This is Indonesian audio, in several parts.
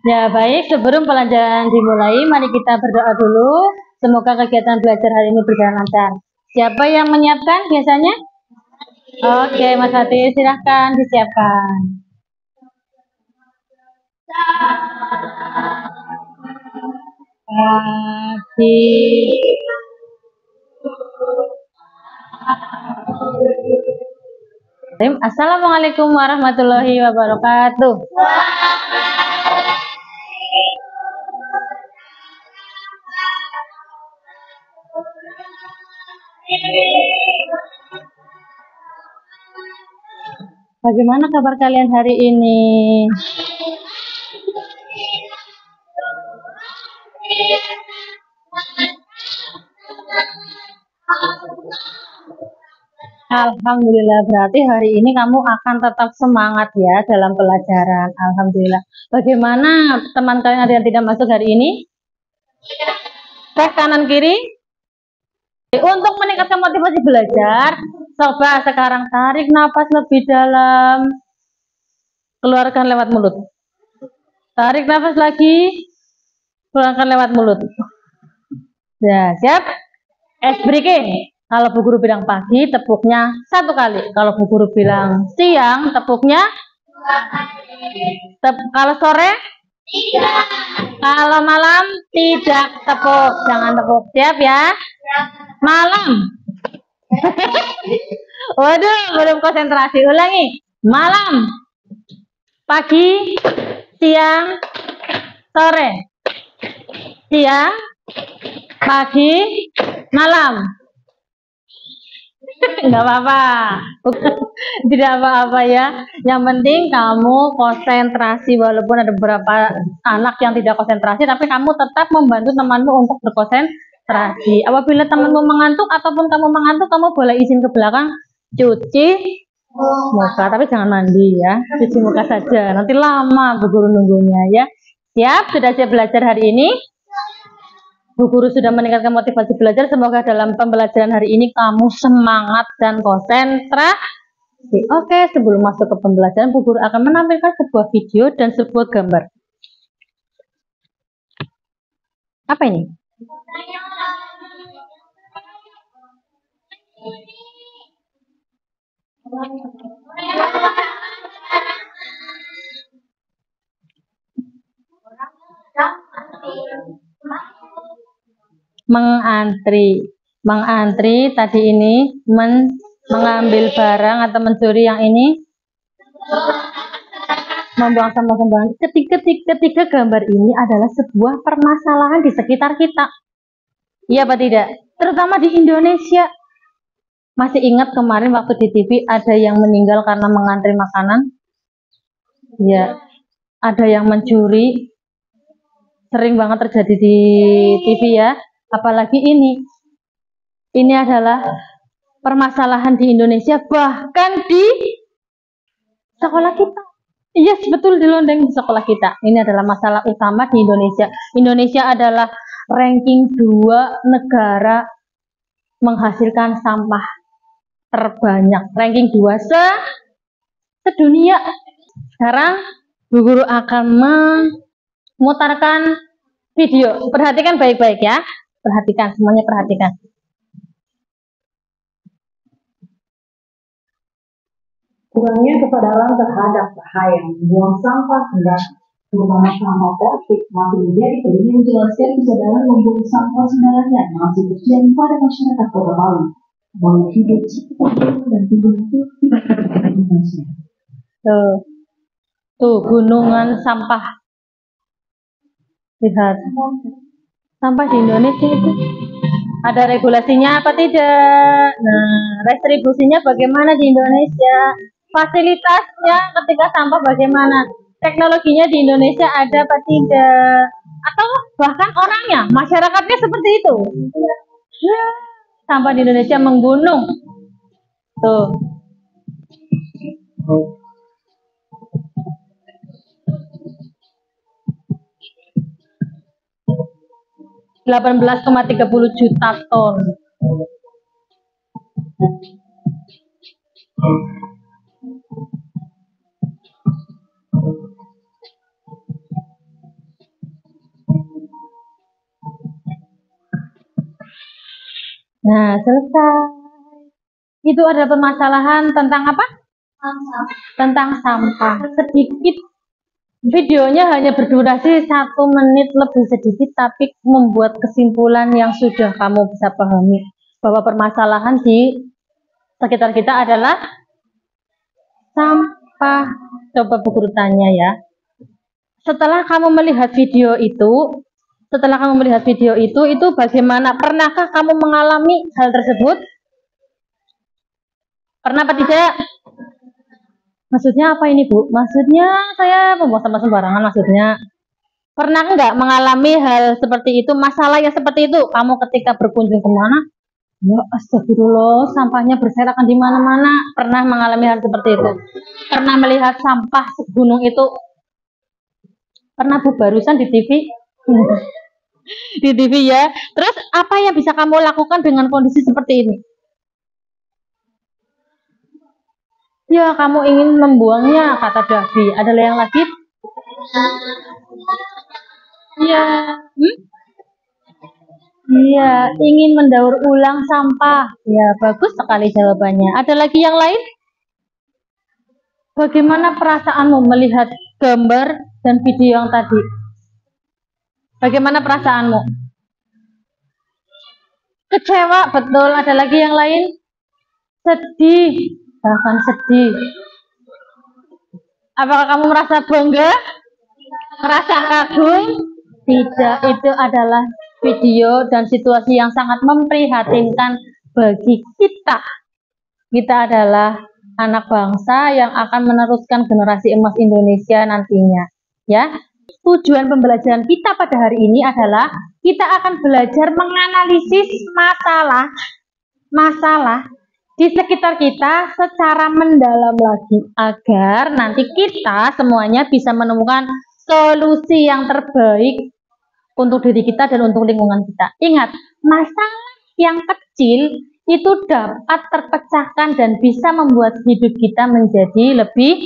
Ya, baik. Sebelum pelajaran dimulai, mari kita berdoa dulu. Semoga kegiatan belajar hari ini berjalan lancar. Siapa yang menyiapkan biasanya? Oke, Mas Hati, silahkan disiapkan. Hati. Assalamualaikum warahmatullahi wabarakatuh. Bagaimana kabar kalian hari ini? Alhamdulillah, berarti hari ini kamu akan tetap semangat ya dalam pelajaran. Alhamdulillah. Bagaimana teman kalian ada yang tidak masuk hari ini? Tes kanan kiri. Untuk meningkatkan motivasi belajar, coba sekarang tarik nafas lebih dalam. Keluarkan lewat mulut. Tarik nafas lagi. Keluarkan lewat mulut. Ya, siap? Ice breaking. Kalau Bu Guru bilang pagi, tepuknya 1 kali. Kalau Bu Guru bilang siang, tepuknya 2 kali. Kalau sore? 3. Kalau malam? Tidak tepuk. Jangan tepuk. Siap ya? Malam. Waduh, belum konsentrasi. Ulangi. Malam. Pagi. Siang. Sore. Siang. Pagi. Malam. Enggak apa-apa. Tidak apa-apa ya. Yang penting kamu konsentrasi, walaupun ada beberapa anak yang tidak konsentrasi, tapi kamu tetap membantu temanmu untuk berkonsentrasi. Apabila temanmu mengantuk ataupun kamu mengantuk, kamu boleh izin ke belakang cuci muka, tapi jangan mandi ya. Cuci muka saja. Nanti lama Bu Guru nunggunya ya. Siap? Sudah siap belajar hari ini? Bu Guru sudah meningkatkan motivasi belajar. Semoga dalam pembelajaran hari ini kamu semangat dan konsentrasi. Oke, sebelum masuk ke pembelajaran, Bu Guru akan menampilkan sebuah video dan sebuah gambar. Apa ini? Mengantri tadi ini mengambil barang atau mencuri, yang ini membuang sampah sembarangan. Ketiga gambar ini adalah sebuah permasalahan di sekitar kita. Iya apa tidak? Terutama di Indonesia. Masih ingat kemarin waktu di TV ada yang meninggal karena mengantri makanan? Ya, ada yang mencuri. Sering banget terjadi di TV ya. Apalagi ini. Ini adalah permasalahan di Indonesia, bahkan di sekolah kita. Iya, yes, betul, di Londeng, di sekolah kita. Ini adalah masalah utama di Indonesia. Indonesia adalah ranking 2 negara menghasilkan sampah terbanyak. Ranking 2 sedunia. Sekarang Bu Guru akan memutarkan video. Perhatikan baik-baik ya. Perhatikan, semuanya perhatikan. Kurangnya kesadaran terhadap bahaya membuang sampah sembarangan, terutama sampah plastik, masih menjadi penting. Menjelaskan kesadaran membuang sampah sembarangan masih terjadi pada masyarakat Kota Palu. Bahwa hidup dan tumbuh itu tidak terdapat di Indonesia. Tuh gunungan sampah. Lihat, sampah di Indonesia itu ada regulasinya apa tidak? Nah, restribusinya bagaimana di Indonesia? Fasilitasnya ketika sampah bagaimana? Teknologinya di Indonesia ada apa tidak? Atau bahkan orangnya, masyarakatnya seperti itu? Sampah di Indonesia menggunung. Tuh. 18,30 juta ton. Nah, selesai. Itu ada permasalahan tentang apa? Tentang sampah. Sedikit. Videonya hanya berdurasi 1 menit lebih sedikit, tapi membuat kesimpulan yang sudah kamu bisa pahami. Bahwa permasalahan di sekitar kita adalah sampah. Coba Bu Guru tanya ya. Setelah kamu melihat video itu, bagaimana? Pernahkah kamu mengalami hal tersebut? Pernah apa tidak? Maksudnya apa ini, Bu? Maksudnya saya membuang sampah sembarangan maksudnya. Pernah enggak mengalami hal seperti itu, masalah yang seperti itu? Kamu ketika berkunjung kemana? Ya astagfirullah, sampahnya berserakan di mana-mana. Pernah mengalami hal seperti itu? Pernah melihat sampah segunung itu? Pernah Bu, barusan di TV? Di TV ya. Terus apa yang bisa kamu lakukan dengan kondisi seperti ini? Ya, kamu ingin membuangnya, kata Davi. Ada yang lagi? Iya. Iya, ingin mendaur ulang sampah. Ya, bagus sekali jawabannya. Ada lagi yang lain? Bagaimana perasaanmu melihat gambar dan video yang tadi? Bagaimana perasaanmu? Kecewa, betul. Ada lagi yang lain? Sedih, bahkan sedih. Apakah kamu merasa bangga? Merasa kagum? Tidak, itu adalah video dan situasi yang sangat memprihatinkan bagi kita. Kita adalah anak bangsa yang akan meneruskan generasi emas Indonesia nantinya. Ya, tujuan pembelajaran kita pada hari ini adalah kita akan belajar menganalisis masalah di sekitar kita secara mendalam lagi agar nanti kita semuanya bisa menemukan solusi yang terbaik untuk diri kita dan untuk lingkungan kita. Ingat, masalah yang kecil itu dapat terpecahkan dan bisa membuat hidup kita menjadi lebih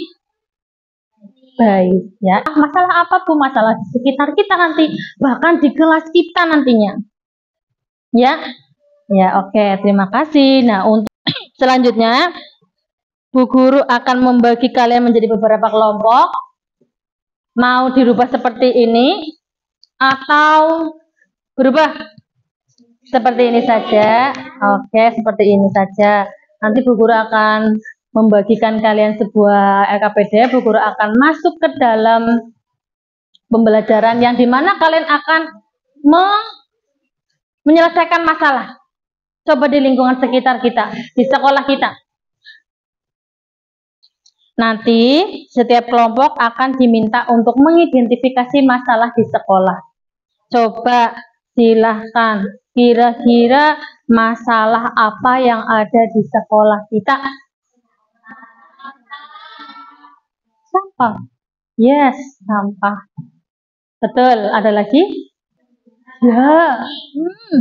baik ya. Masalah apa pun, masalah di sekitar kita nanti, bahkan di kelas kita nantinya. Ya. Ya, oke, terima kasih. Nah, untuk selanjutnya Bu Guru akan membagi kalian menjadi beberapa kelompok. Mau dirubah seperti ini atau berubah seperti ini saja? Oke, seperti ini saja. Nanti Bu Guru akan membagikan kalian sebuah LKPD. Bu Guru akan masuk ke dalam pembelajaran yang dimana kalian akan menyelesaikan masalah. Coba di lingkungan sekitar kita, di sekolah kita. Nanti setiap kelompok akan diminta untuk mengidentifikasi masalah di sekolah. Coba silahkan, kira-kira masalah apa yang ada di sekolah kita? Sampah. Yes, sampah. Betul, ada lagi? Ya,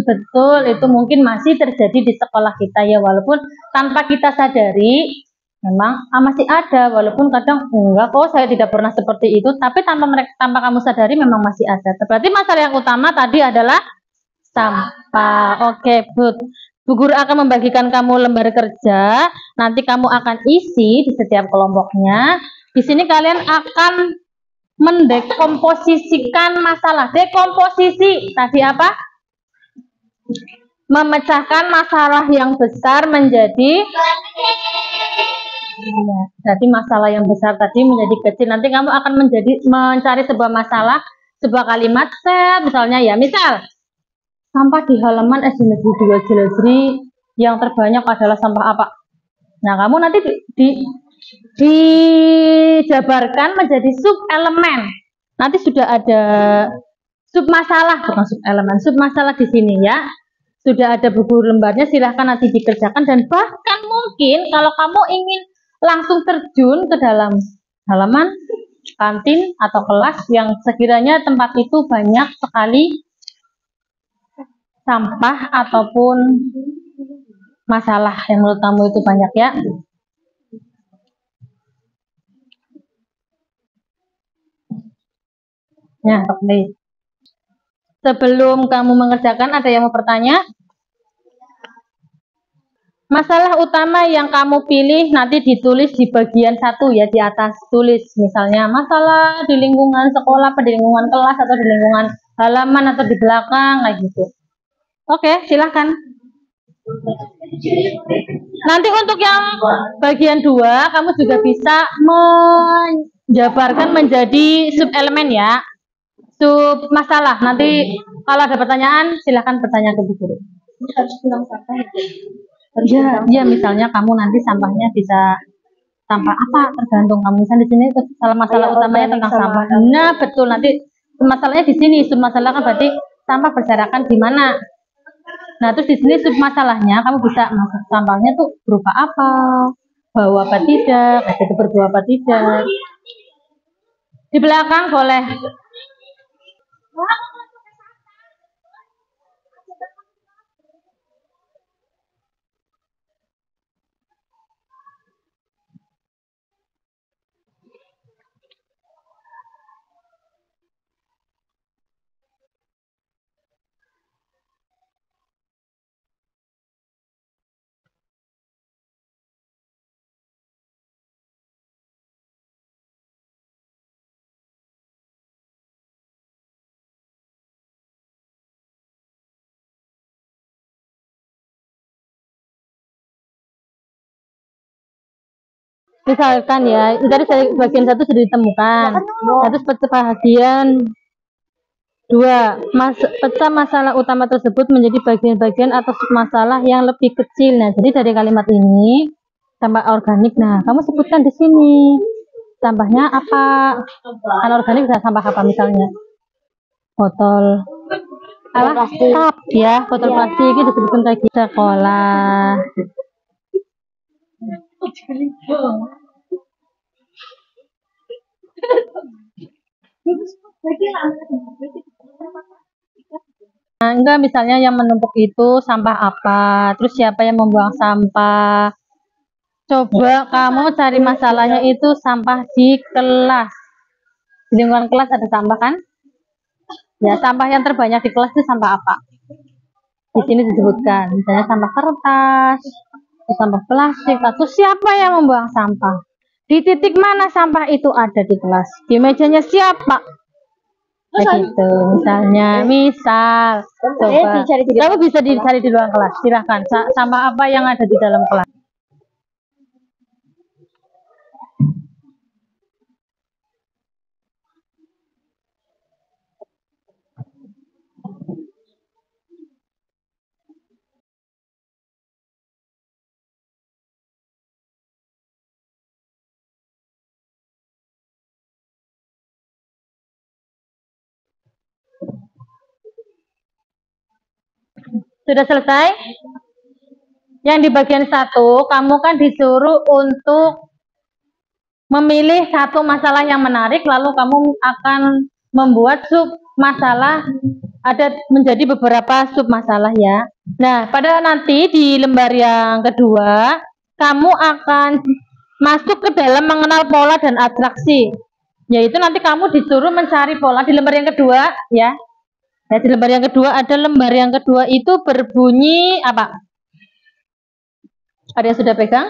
betul, itu mungkin masih terjadi di sekolah kita ya, walaupun tanpa kita sadari memang masih ada, walaupun kadang enggak kok saya tidak pernah seperti itu, tapi tanpa kamu sadari memang masih ada. Berarti masalah yang utama tadi adalah sampah. Oke, Bu Guru akan membagikan kamu lembar kerja, nanti kamu akan isi di setiap kelompoknya. Di sini kalian akan mendekomposisikan masalah. Dekomposisi tadi apa? Memecahkan masalah yang besar menjadi jadi masalah yang besar tadi menjadi kecil. Nanti kamu akan mencari sebuah masalah, sebuah kalimat set misalnya ya. Misal sampah di halaman SD Negeri 2 Jelajri yang terbanyak adalah sampah apa? Nah, kamu nanti dijabarkan menjadi sub elemen. Nanti sudah ada sub masalah, bukan sub elemen, sub masalah di sini ya. Sudah ada buku lembarnya, silahkan nanti dikerjakan. Dan bahkan mungkin kalau kamu ingin langsung terjun ke dalam halaman kantin atau kelas yang sekiranya tempat itu banyak sekali sampah ataupun masalah yang menurut kamu itu banyak ya. Ya, oke. Sebelum kamu mengerjakan, ada yang mau bertanya? Masalah utama yang kamu pilih nanti ditulis di bagian 1 ya, di atas tulis misalnya masalah di lingkungan sekolah, di lingkungan kelas atau di lingkungan halaman atau di belakang kayak gitu. Oke, silahkan. Nanti untuk yang bagian 2 kamu juga bisa menjabarkan menjadi sub elemen ya, sub masalah. Nanti kalau ada pertanyaan silahkan bertanya ke Bu Guru. Harus bilang sampah Ya, misalnya kamu nanti sampahnya bisa sampah apa tergantung kamu. Misalnya di sini masalah utamanya tentang sampah. Nah, betul, nanti masalahnya di sini. Sub masalah kan berarti sampah berserakan di mana. Nah, terus di sini sub masalahnya kamu bisa masak sampahnya tuh berupa apa, bau apa tidak, itu berbau apa tidak. Di belakang boleh. Misalkan ya, tadi bagian 1 sudah ditemukan. Terus bagian 2, pecah masalah utama tersebut menjadi bagian-bagian atau masalah yang lebih kecil. Nah, jadi dari kalimat ini sampah organik. Nah, kamu sebutkan di sini sampahnya apa? Anorganik bisa sampah apa misalnya? Botol plastik. Tap ya, botol plastik itu disebutkan kayak gitu. Sekolah. Nah, enggak, misalnya yang menumpuk itu sampah apa, terus siapa yang membuang sampah. Coba kamu cari masalahnya itu sampah di kelas. Di lingkungan kelas ada sampah kan? Ya, sampah yang terbanyak di kelas itu sampah apa? Di sini disebutkan, misalnya sampah kertas, sampah plastik, atau siapa yang membuang sampah. Di titik mana sampah itu ada di kelas? Di mejanya siapa? Begitu, misalnya, coba kamu bisa dicari di luar kelas. Silahkan, sampah apa yang ada di dalam kelas? Sudah selesai? Yang di bagian 1, kamu kan disuruh untuk memilih satu masalah yang menarik, lalu kamu akan membuat sub masalah, ada menjadi beberapa sub masalah ya. Nah, pada nanti di lembar yang kedua, kamu akan masuk ke dalam mengenal pola dan atraksi. Yaitu nanti kamu disuruh mencari pola di lembar yang kedua ya. Nah, di lembar yang kedua ada lembar yang kedua itu berbunyi apa? Ada yang sudah pegang?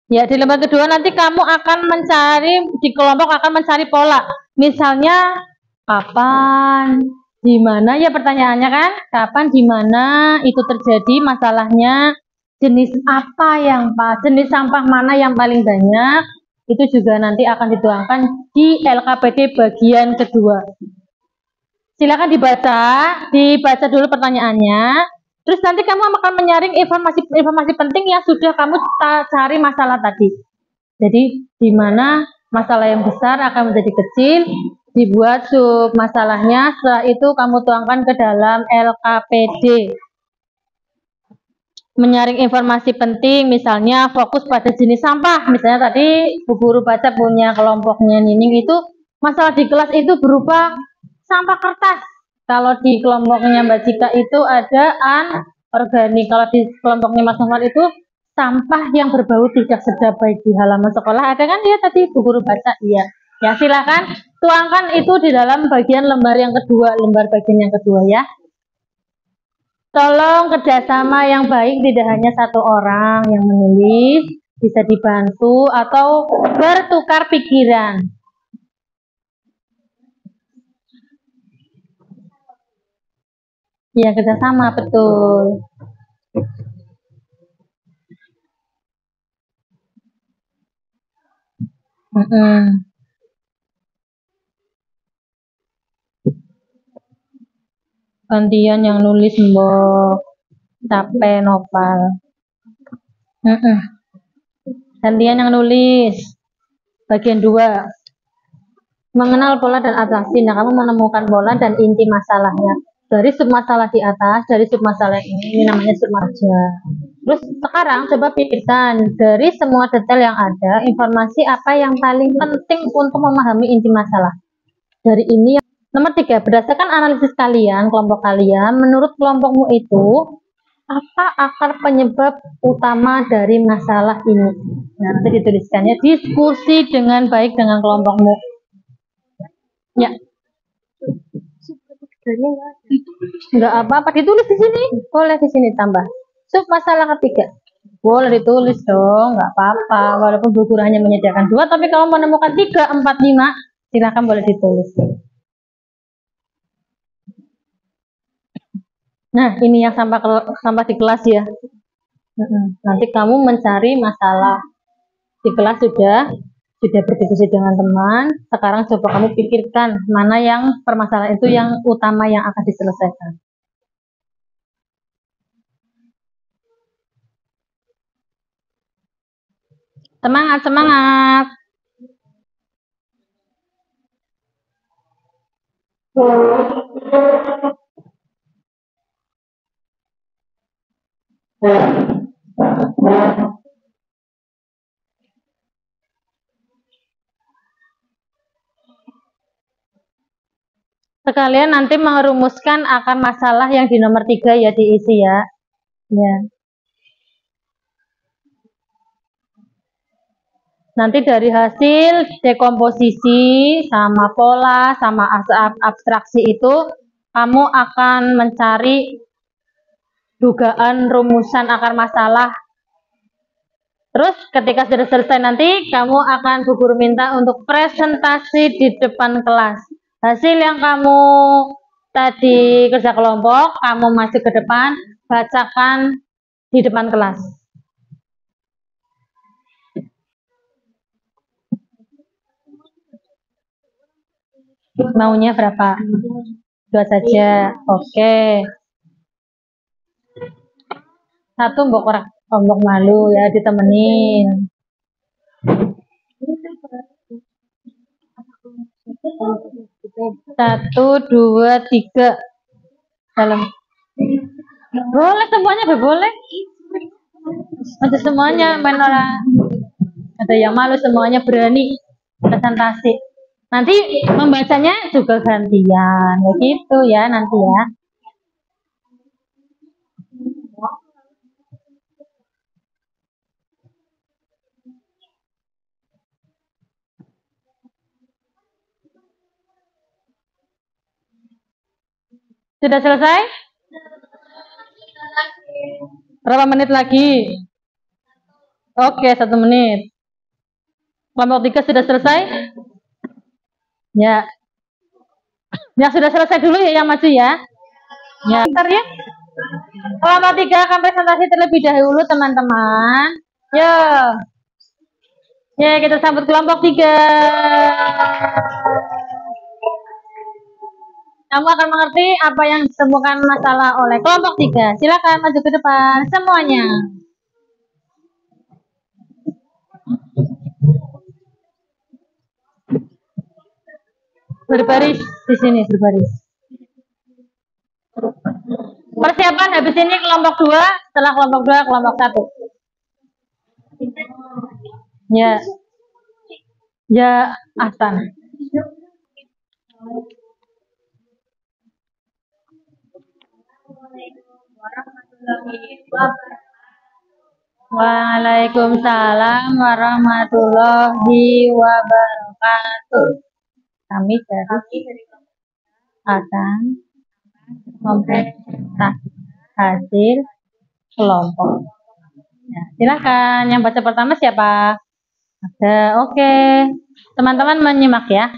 Ya, di lembar kedua nanti kamu akan mencari, di kelompok akan mencari pola. Misalnya, kapan, di mana, ya pertanyaannya kan, kapan, di mana itu terjadi masalahnya, jenis apa yang jenis sampah mana yang paling banyak, itu juga nanti akan dituangkan di LKPD bagian kedua. Silakan dibaca dulu pertanyaannya. Terus nanti kamu akan menyaring informasi penting yang sudah kamu cari masalah tadi. Jadi di mana masalah yang besar akan menjadi kecil, dibuat sub masalahnya, setelah itu kamu tuangkan ke dalam LKPD. Menyaring informasi penting, misalnya fokus pada jenis sampah. Misalnya tadi Bu Guru baca punya kelompoknya Nining itu, masalah di kelas itu berupa sampah kertas. Kalau di kelompoknya Mbak Cika itu ada anorganik. Kalau di kelompoknya Mas Novel itu sampah yang berbau tidak sedap baik di halaman sekolah. Ada kan ya tadi Bu Guru baca? Iya. Ya silakan tuangkan itu di dalam bagian lembar yang kedua, lembar bagian yang kedua ya. Tolong kerjasama yang baik, tidak hanya satu orang yang menulis, bisa dibantu atau bertukar pikiran. Ya, kerjasama, betul. Gantian yang nulis mbok capek nopal. Gantian yang nulis. Bagian 2. Mengenal pola dan atraksi. Nah, kamu menemukan pola dan inti masalahnya. Dari submasalah di atas, dari submasalah ini namanya submasalah. Terus sekarang coba pikirkan dari semua detail yang ada, informasi apa yang paling penting untuk memahami inti masalah. Dari ini nomor 3, berdasarkan analisis kalian, kelompok kalian, menurut kelompokmu itu apa akar penyebab utama dari masalah ini? Nah, nanti dituliskannya diskusi dengan baik dengan kelompokmu. Ya. Enggak apa-apa, ditulis di sini. Boleh di sini tambah. Sub masalah ketiga. Boleh ditulis dong, enggak apa-apa. Walaupun buku hanya menyediakan 2, tapi kalau menemukan 3, 4, 5, silakan boleh ditulis. Nah, ini yang sampah di kelas ya. Nanti kamu mencari masalah di kelas sudah berdiskusi dengan teman. Sekarang coba kamu pikirkan mana yang permasalahan itu yang utama yang akan diselesaikan. Semangat, semangat. Sekalian nanti merumuskan akar masalah yang di nomor 3 ya, diisi ya. Ya. Nanti dari hasil dekomposisi sama pola sama abstraksi itu kamu akan mencari dugaan rumusan akar masalah. Terus ketika sudah selesai nanti kamu akan Bu Guru minta untuk presentasi di depan kelas. Hasil yang kamu tadi kerja kelompok, kamu masuk ke depan, bacakan di depan kelas. Maunya berapa? 2 saja. Oke. 1 mbok malu ya, ditemenin. 1, 2, 3. Dalam. Boleh semuanya, boleh. Ada semuanya, main orang. Ada yang malu, semuanya berani presentasi. Nanti membacanya juga gantian, begitu ya nanti ya. Sudah selesai? Berapa menit lagi? Oke, 1 menit. Kelompok 3 sudah selesai? Ya. Yang sudah selesai dulu ya yang maju ya. Ya, bentar ya. Kelompok 3 akan presentasi terlebih dahulu teman-teman. Yo. Ya, kita sambut kelompok 3. Kamu akan mengerti apa yang ditemukan masalah oleh kelompok 3. Silakan maju ke depan semuanya. Berbaris di sini, berbaris. Persiapan habis ini kelompok 2, setelah kelompok 2 kelompok 1. Ya. Ya, Ahsan. Waalaikumsalam warahmatullahi wabarakatuh. Kami dari akan mempresentasikan hasil kelompok. Ya, silakan. Yang baca pertama siapa? Ada. Oke. Teman-teman menyimak ya.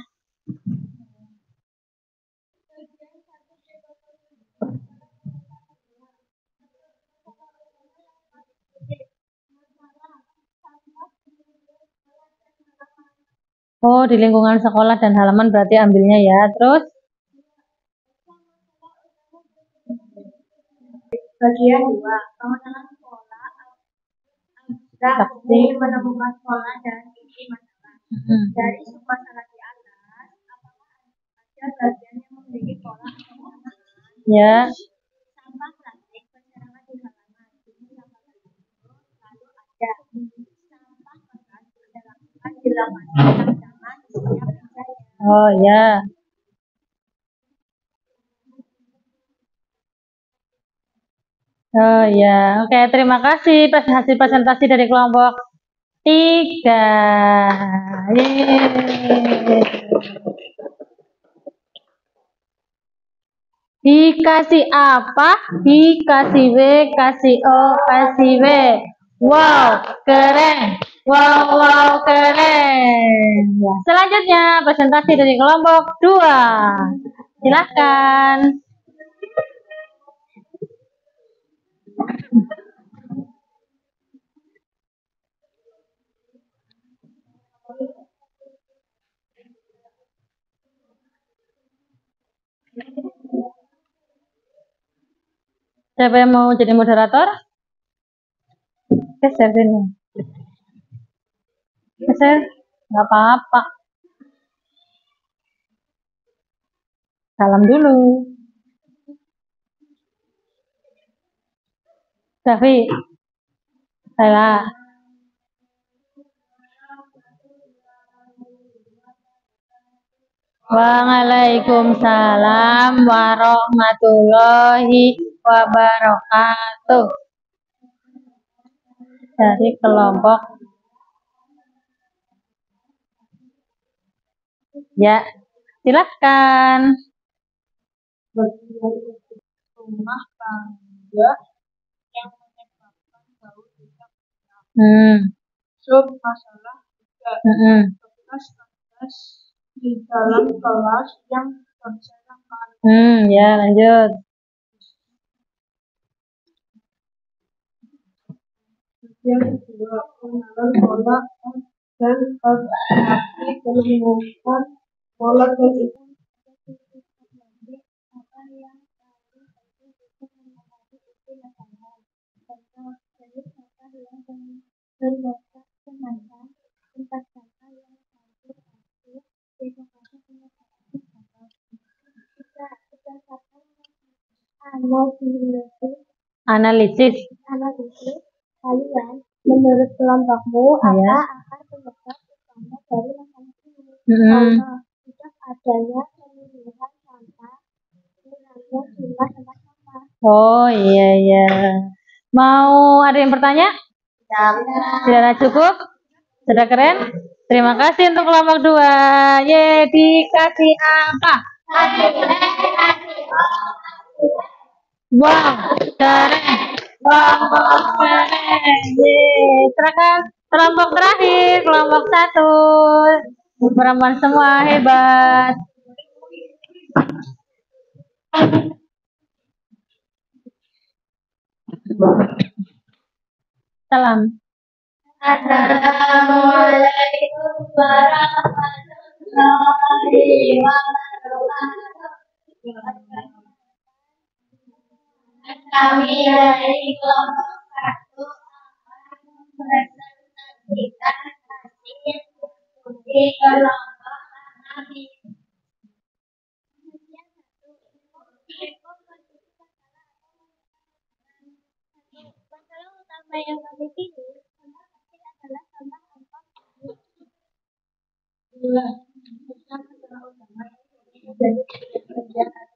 Oh, di lingkungan sekolah dan halaman berarti ambilnya ya. Terus? Bagian 2, pengenalan sekolah. Saksi. Menemukan sekolah dan isi masalah. Dari sebuah salah di atas, apakah ada bagian yang memiliki pola atau warna? Ya. Sampah plastik berserakan di halaman. Ini sampah plastik. Lalu ada sampah bekas berserakan di lapangan yang sama isinya percaya. Oh ya. Oh ya. Oke, terima kasih hasil presentasi dari kelompok 3. Yeay. Dikasih apa? Dikasih W, kasih O, kasih W. Wow, keren. Wow, keren. Ya, selanjutnya presentasi dari kelompok 2. Silakan. Siapa yang mau jadi moderator? Geser sini. Geser, nggak apa-apa. Salam dulu. Safi. Salah. Waalaikumsalam warahmatullahi wabarakatuh. Dari kelompok. Ya, silakan. Rumah tangga yang menyebabkan bau tidak Sub masalah juga tugas-tugas di dalam kelas yang berserakan. Ya, lanjut. Yang kedua, pengenalan pola dan arti menemukan pola dan itu apa yang berbakat semacam tempat kata yang satu aktif Analisis. Kalian menurut kelompokmu apa akar penyebab utama dari masalah ini? Karena tidak adanya pemilihan sampah kurangnya jumlah tempat sampah. Oh iya. Mau ada yang bertanya? Tidak cukup? Sudah keren? Terima kasih untuk kelompok 2. Ye, dikasih apa? Wow, keren. Wow, keren. Ye, serahkan kelompok terakhir, kelompok 1. Perempuan semua hebat. Salam. Assalamualaikum warahmatullahi wabarakatuh. Kami dari kelompok 1 akan mempresentasikan hasil studi kelompok kami. Masalah utama yang kami pilih adalah sampah sampah. Masalah utama jadi kerjaan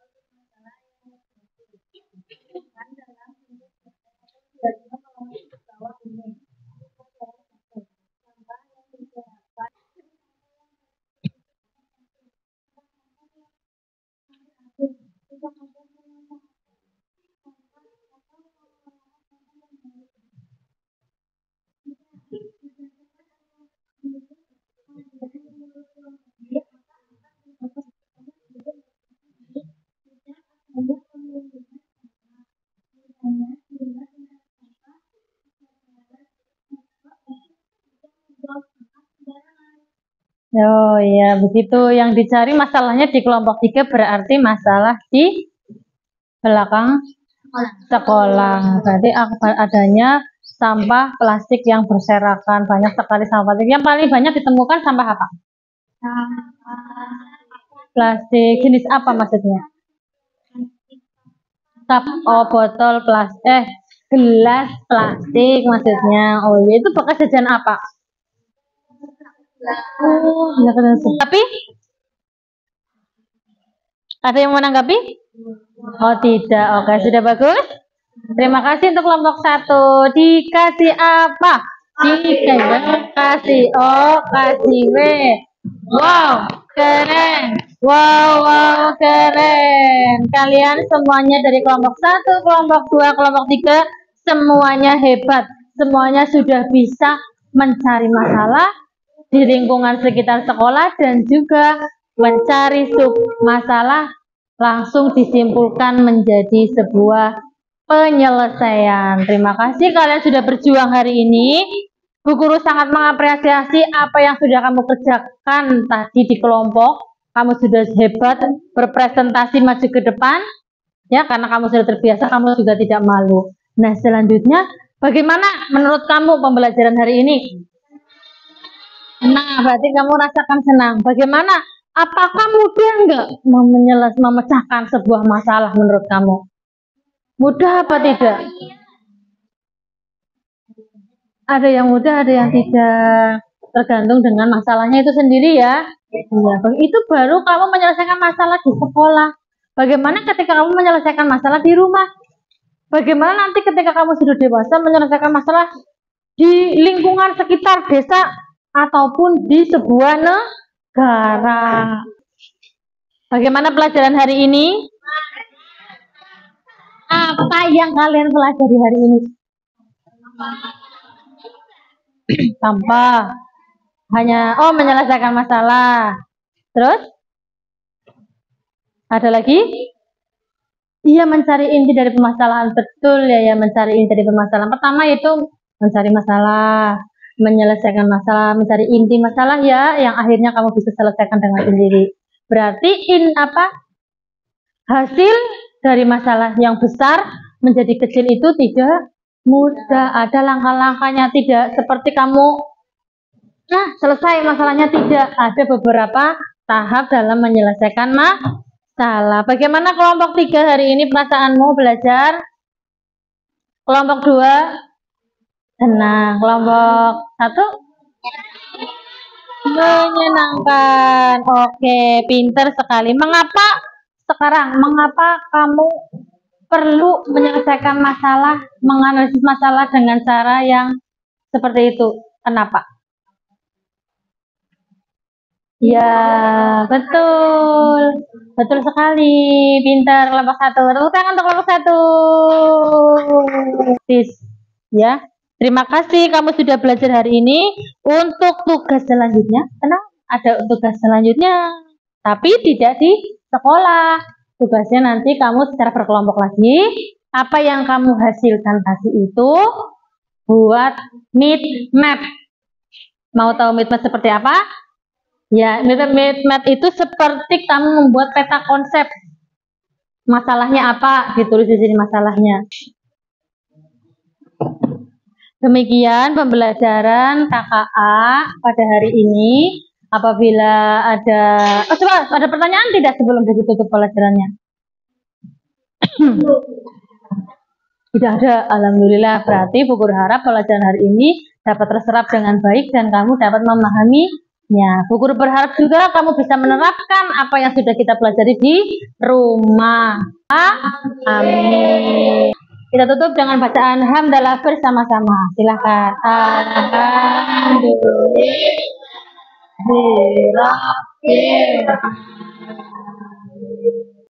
Oh iya, begitu. Yang dicari masalahnya di kelompok 3 berarti masalah di belakang sekolah. Berarti adanya sampah plastik yang berserakan. Banyak sekali sampah plastik. Yang paling banyak ditemukan sampah apa? Plastik. Jenis apa maksudnya? Botol plastik. Gelas plastik maksudnya. Oh iya, itu bekas jajan apa? Oh, ya, tapi ada yang menanggapi? Oh tidak, oke sudah bagus. Terima kasih untuk kelompok 1. Dikasih apa? Dikasih O, kasih W. Wow, keren. Wow, keren. Kalian semuanya dari kelompok 1, kelompok 2, kelompok 3, semuanya hebat. Semuanya sudah bisa mencari masalah di lingkungan sekitar sekolah dan juga mencari masalah langsung disimpulkan menjadi sebuah penyelesaian. Terima kasih kalian sudah berjuang hari ini. Bu Guru sangat mengapresiasi apa yang sudah kamu kerjakan tadi di kelompok. Kamu sudah hebat berpresentasi maju ke depan. Ya, karena kamu sudah terbiasa, kamu juga tidak malu. Nah, selanjutnya bagaimana menurut kamu pembelajaran hari ini? Nah, berarti kamu rasakan senang. Bagaimana? Apakah mudah enggak memecahkan sebuah masalah menurut kamu? Mudah apa tidak? Ada yang mudah, ada yang tidak. Tergantung dengan masalahnya itu sendiri ya. Ya, itu baru kamu menyelesaikan masalah di sekolah. Bagaimana ketika kamu menyelesaikan masalah di rumah? Bagaimana nanti ketika kamu sudah dewasa menyelesaikan masalah di lingkungan sekitar desa ataupun di sebuah negara? Bagaimana pelajaran hari ini? Apa yang kalian pelajari hari ini? Tanpa hanya menyelesaikan masalah. Terus ada lagi? Iya, mencari inti dari permasalahan. Betul ya, mencari inti dari permasalahan. Pertama itu mencari masalah, menyelesaikan masalah, mencari inti masalah ya, yang akhirnya kamu bisa selesaikan dengan sendiri. Berarti hasil dari masalah yang besar menjadi kecil itu tidak mudah. Ada langkah-langkahnya, tidak seperti kamu selesai masalahnya, tidak. Ada beberapa tahap dalam menyelesaikan masalah. Bagaimana kelompok 3 hari ini perasaanmu belajar? Kelompok 2 senang. Kelompok 1 menyenangkan. Oke, pinter sekali. Mengapa kamu perlu menyelesaikan masalah, menganalisis masalah dengan cara yang seperti itu? Kenapa? Ya, betul. Betul sekali. Pintar kelompok 1. Tepuk tangan untuk kelompok 1. Ya. Terima kasih kamu sudah belajar hari ini. Untuk tugas selanjutnya, tenang, ada tugas selanjutnya. Tapi tidak di sekolah. Tugasnya nanti kamu secara berkelompok lagi. Apa yang kamu hasilkan tadi itu buat mind map. Mau tahu mind map seperti apa? Ya, mind map itu seperti kamu membuat peta konsep. Masalahnya apa? Ditulis di sini masalahnya. Demikian pembelajaran KKA pada hari ini. Apabila ada coba ada pertanyaan tidak sebelum ditutup pelajarannya? Tidak ada. Alhamdulillah. Berarti Bu Guru harap pelajaran hari ini dapat terserap dengan baik dan kamu dapat memahaminya. Bu Guru berharap juga kamu bisa menerapkan apa yang sudah kita pelajari di rumah. Amin. Kita tutup dengan bacaan hamdalah bersama-sama. Silakan. Alhamdulillah.